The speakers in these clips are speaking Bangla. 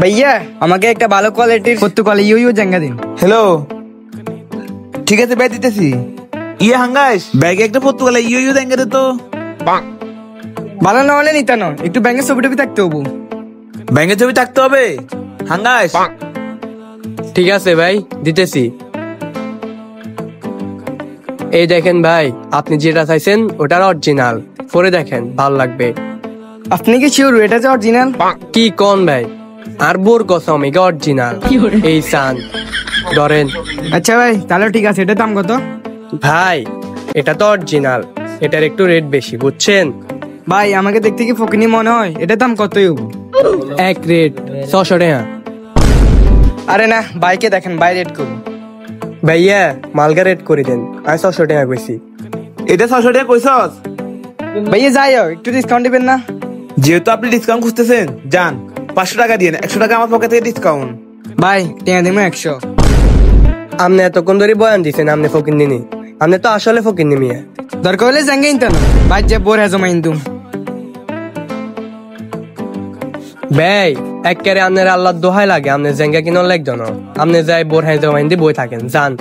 ভাইয়া আমাকে একটা ভালো কোয়ালিটির পর্তুগালি ইউ জাঙ্গা দিন। হ্যালো, ঠিক আছে ভাই দিতেছি। হাঙ্গাস ব্যাগে একটা পর্তুগালি ইউ দেঙ্গে দে তো। ভালো না হলে নিতে না, একটু ব্যাংকের ছবি টবি থাকতে হবো। ব্যাংকের ছবি থাকতে হবে হাঙ্গাস। ঠিক আছে ভাই, দিতেছি। এই দেখেন ভাই, আপনি যেটা চাইছেন ওটার অরিজিনাল, পরে দেখেন ভালো লাগবে। আপনি কি শিওর এটা যে অরিজিনাল? কি কোন ভাই, আর বোর কসম এটা অরিজিনাল। এই সান ধরেন। আচ্ছা ভাই তাহলে ঠিক আছে, এটার দাম কত? ভাই এটা তো অরিজিনাল, এটার একটু রেট বেশি বুঝছেন। ভাই আমাকে দেখতে কি ফকিনি মনে হয়? এটার দাম কতই হবো? এক রেট 600 টাকা। আরে না, বাইকে দেখেন বাই রেট করবো। ভাইয়া মালগা রেট করে দেন, আমি 600 টাকা কইছি। এটা 600 টাকা কইছস? ভাইয়া যাই হোক, একটু ডিসকাউন্ট দিবেন না? যেহেতু আপনি ডিসকাউন্ট খুঁজতেছেন, যান 500 টাকা দিয়ে 100 টাকা আমার পকেট থেকে ডিসকাউন্ট। ভাই টেয়া দিমো 100। আপনি এতক্ষণ ধরে বয়ান দিচ্ছেন আপনি ফকির নিনি, আপনি তো আসলে ফকির নিমিয়া। দরকার হলে জাঙ্গে ইনতে না, ভাই যে বোর হেজমা ইনতুম। ভাই একেবারে আপনার আল্লাহর দোহাই লাগে, আপনি জেঙ্গা কিনার লাগতো না, আপনি যাই বোর হাই জমাইন দিয়ে বই থাকেন, যান।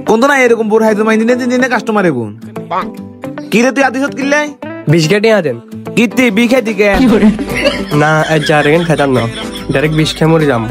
কোন না এরকম বোর হাইজো মাইন দিনে দিনে কাস্টমার এগুন। কি রে তুই আদিশত কিনলে? 20 কেটে দেন। কিতে বিখে দিকে না যা রেন খেতাম না, ডাইরেক্ট 20 খেয়ে মরে যাম।